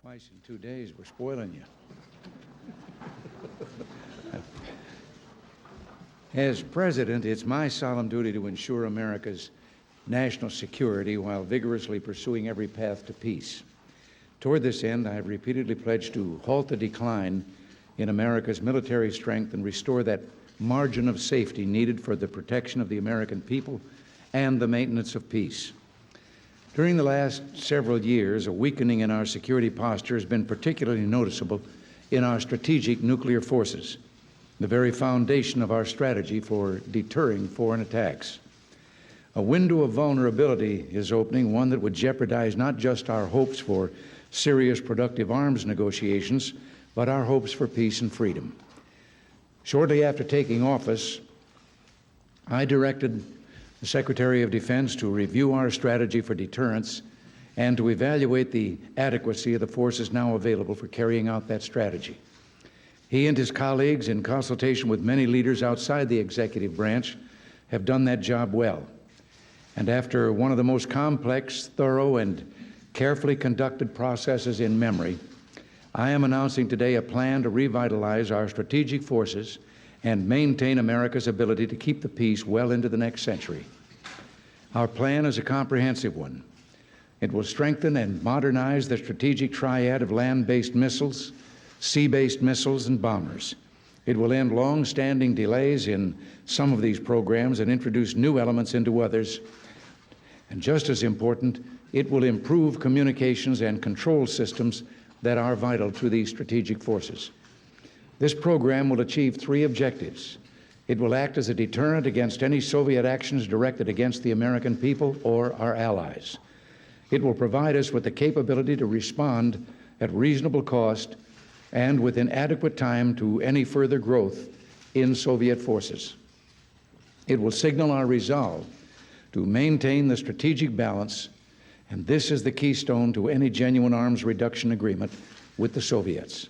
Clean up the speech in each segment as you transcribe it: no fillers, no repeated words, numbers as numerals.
Twice in 2 days, we're spoiling you. As president, it's my solemn duty to ensure America's national security while vigorously pursuing every path to peace. Toward this end, I have repeatedly pledged to halt the decline in America's military strength and restore that margin of safety needed for the protection of the American people and the maintenance of peace. During the last several years, a weakening in our security posture has been particularly noticeable in our strategic nuclear forces, the very foundation of our strategy for deterring foreign attacks. A window of vulnerability is opening, one that would jeopardize not just our hopes for serious productive arms negotiations, but our hopes for peace and freedom. Shortly after taking office, I directed the Secretary of Defense to review our strategy for deterrence and to evaluate the adequacy of the forces now available for carrying out that strategy. He and his colleagues, in consultation with many leaders outside the executive branch, have done that job well. And after one of the most complex, thorough, and carefully conducted processes in memory, I am announcing today a plan to revitalize our strategic forces and maintain America's ability to keep the peace well into the next century. Our plan is a comprehensive one. It will strengthen and modernize the strategic triad of land-based missiles, sea-based missiles, and bombers. It will end long-standing delays in some of these programs and introduce new elements into others. And just as important, it will improve communications and control systems that are vital to these strategic forces. This program will achieve three objectives. It will act as a deterrent against any Soviet actions directed against the American people or our allies. It will provide us with the capability to respond at reasonable cost and within adequate time to any further growth in Soviet forces. It will signal our resolve to maintain the strategic balance, and this is the keystone to any genuine arms reduction agreement with the Soviets.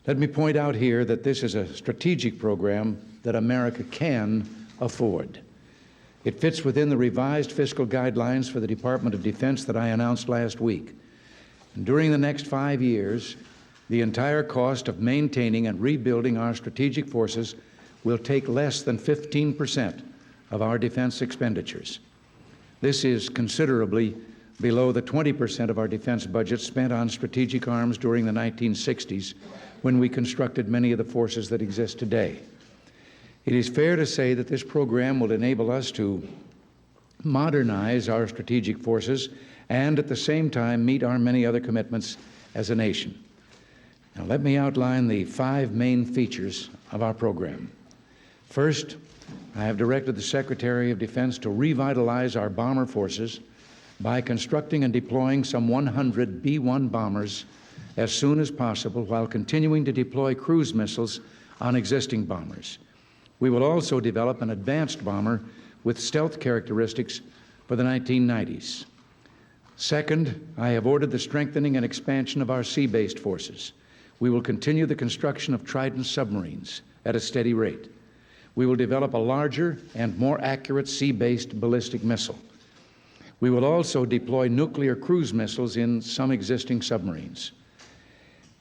Let me point out here that this is a strategic program that America can afford. It fits within the revised fiscal guidelines for the Department of Defense that I announced last week. And during the next 5 years, the entire cost of maintaining and rebuilding our strategic forces will take less than 15% of our defense expenditures. This is considerably below the 20% of our defense budget spent on strategic arms during the 1960s, when we constructed many of the forces that exist today. It is fair to say that this program will enable us to modernize our strategic forces and at the same time meet our many other commitments as a nation. Now let me outline the 5 main features of our program. First, I have directed the Secretary of Defense to revitalize our bomber forces by constructing and deploying some 100 B-1 bombers as soon as possible while continuing to deploy cruise missiles on existing bombers. We will also develop an advanced bomber with stealth characteristics for the 1990s. Second, I have ordered the strengthening and expansion of our sea-based forces. We will continue the construction of Trident submarines at a steady rate. We will develop a larger and more accurate sea-based ballistic missile. We will also deploy nuclear cruise missiles in some existing submarines.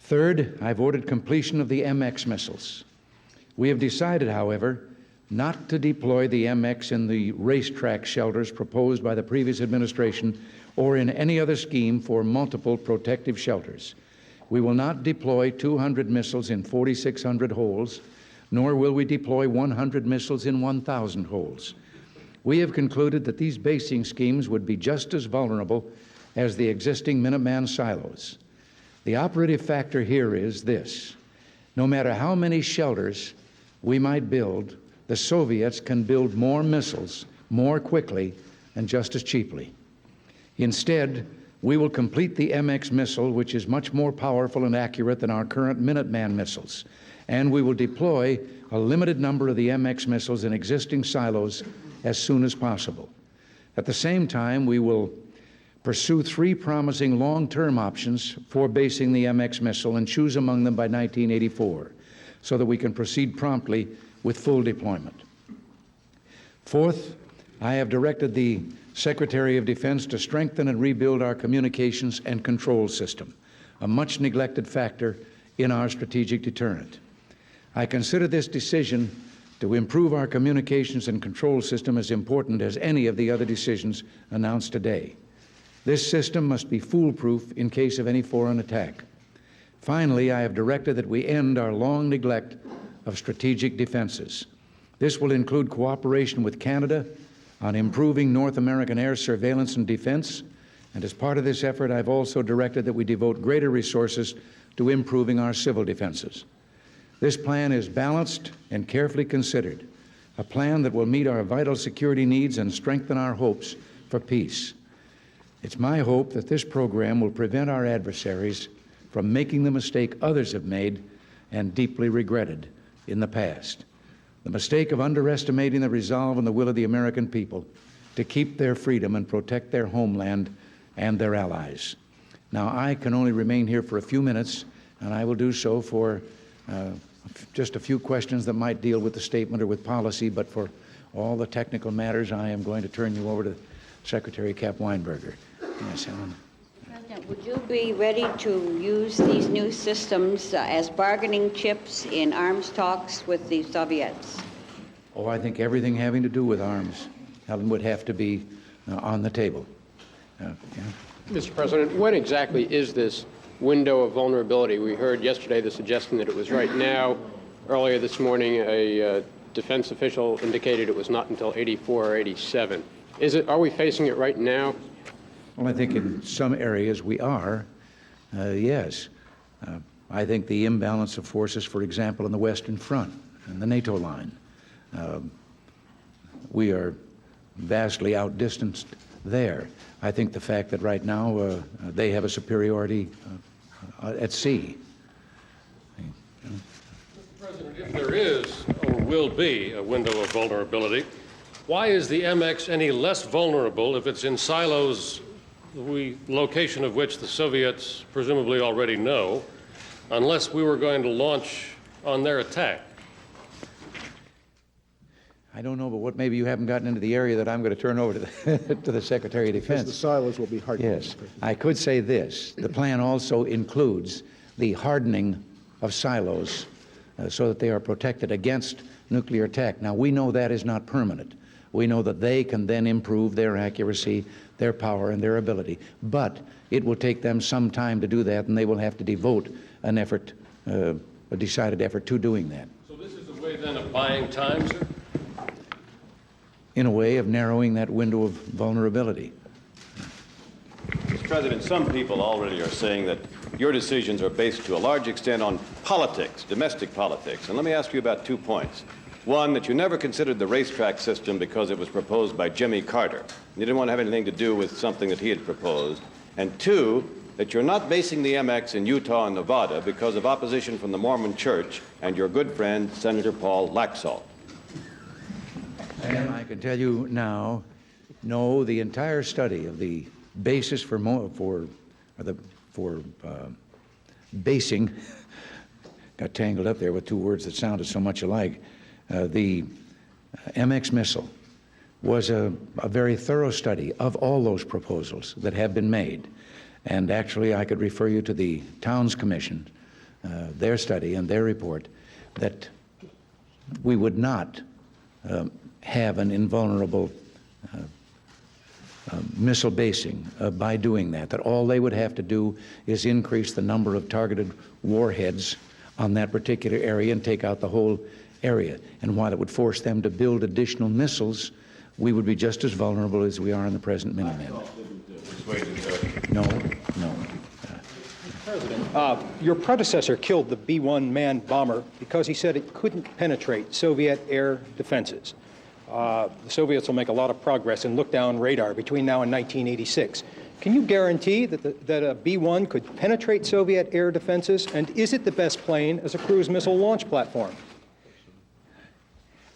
Third, I've ordered completion of the MX missiles. We have decided, however, not to deploy the MX in the racetrack shelters proposed by the previous administration or in any other scheme for multiple protective shelters. We will not deploy 200 missiles in 4,600 holes, nor will we deploy 100 missiles in 1,000 holes. We have concluded that these basing schemes would be just as vulnerable as the existing Minuteman silos. The operative factor here is this: no matter how many shelters we might build, the Soviets can build more missiles more quickly and just as cheaply. Instead, we will complete the MX missile, which is much more powerful and accurate than our current Minuteman missiles, and we will deploy a limited number of the MX missiles in existing silos as soon as possible. At the same time, we will pursue 3 promising long-term options for basing the MX missile and choose among them by 1984 so that we can proceed promptly with full deployment. Fourth, I have directed the Secretary of Defense to strengthen and rebuild our communications and control system. a much neglected factor in our strategic deterrent. I consider this decision to improve our communications and control system as important as any of the other decisions announced today. This system must be foolproof in case of any foreign attack. Finally, I have directed that we end our long neglect of strategic defenses. This will include cooperation with Canada on improving North American air surveillance and defense, and as part of this effort, I've also directed that we devote greater resources to improving our civil defenses. This plan is balanced and carefully considered, a plan that will meet our vital security needs and strengthen our hopes for peace. It's my hope that this program will prevent our adversaries from making the mistake others have made and deeply regretted in the past. The mistake of underestimating the resolve and the will of the American people to keep their freedom and protect their homeland and their allies. Now, I can only remain here for a few minutes, and I will do so for just a few questions that might deal with the statement or with policy, but for all the technical matters, I am going to turn you over to Secretary Cap Weinberger. Yes, Helen. President, would you be ready to use these new systems as bargaining chips in arms talks with the Soviets? Oh, I think everything having to do with arms, Helen, would have to be on the table. Yeah. Mr. President, when exactly is this window of vulnerability? We heard yesterday the suggestion that it was right now. Earlier this morning, a defense official indicated it was not until 84 or 87. Are we facing it right now? Well, I think in some areas we are, yes. I think the imbalance of forces, for example, in the Western Front and the NATO line, we are vastly outdistanced there. I think the fact that right now they have a superiority at sea. Mr. President, if there is or will be a window of vulnerability, why is the MX any less vulnerable if it's in silos, the location of which the Soviets presumably already know, unless we were going to launch on their attack? I don't know, but maybe you haven't gotten into the area that I'm going to turn over to the Secretary of Defense. Because the silos will be hardened. Yes. I could say this. The plan also includes the hardening of silos so that they are protected against nuclear attack. Now, we know that is not permanent. We know that they can then improve their accuracy, their power, and their ability. But it will take them some time to do that, and they will have to devote an effort, a decided effort to doing that. So this is a way then of buying time, sir? In a way of narrowing that window of vulnerability. Mr. President, some people already are saying that your decisions are based to a large extent on politics, domestic politics. And let me ask you about 2 points. One, that you never considered the racetrack system because it was proposed by Jimmy Carter. You didn't want to have anything to do with something that he had proposed. And two, that you're not basing the MX in Utah and Nevada because of opposition from the Mormon Church and your good friend, Senator Paul Laxalt. And I can tell you now, no, the entire study of the basis for basing, got tangled up there with two words that sounded so much alike. The MX missile was a very thorough study of all those proposals that have been made. And actually, I could refer you to the Towns Commission, their study and their report, that we would not have an invulnerable missile basing by doing that all they would have to do is increase the number of targeted warheads on that particular area and take out the whole area. And while it would force them to build additional missiles, we would be just as vulnerable as we are in the present Minutemen. No. President, your predecessor killed the B-1 manned bomber because he said it couldn't penetrate Soviet air defenses. The Soviets will make a lot of progress in look-down radar between now and 1986. Can you guarantee that a B-1 could penetrate Soviet air defenses? And is it the best plane as a cruise missile launch platform?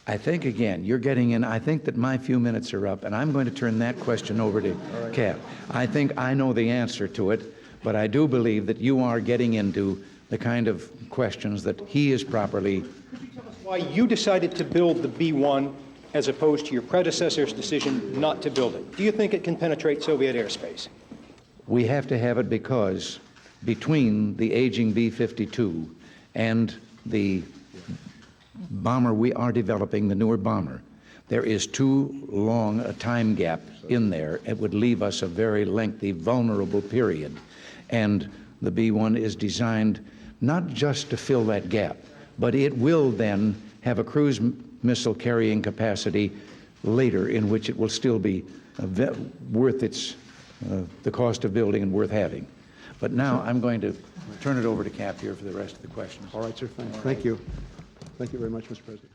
I think, again, you're getting in. I think that my few minutes are up, and I'm going to turn that question over to Cap. I think I know the answer to it, but I do believe that you are getting into the kind of questions that he is properly. Could you tell us why you decided to build the B-1 as opposed to your predecessor's decision not to build it? Do you think it can penetrate Soviet airspace? We have to have it because between the aging B-52 and the bomber we are developing, the newer bomber. There is too long a time gap in there. It would leave us a very lengthy, vulnerable period. And the B-1 is designed not just to fill that gap, but it will then have a cruise missile carrying capacity later in which it will still be worth the cost of building and worth having. But now I'm going to turn it over to Cap here for the rest of the questions. All right, sir. Thank you. Thank you very much, Mr. President.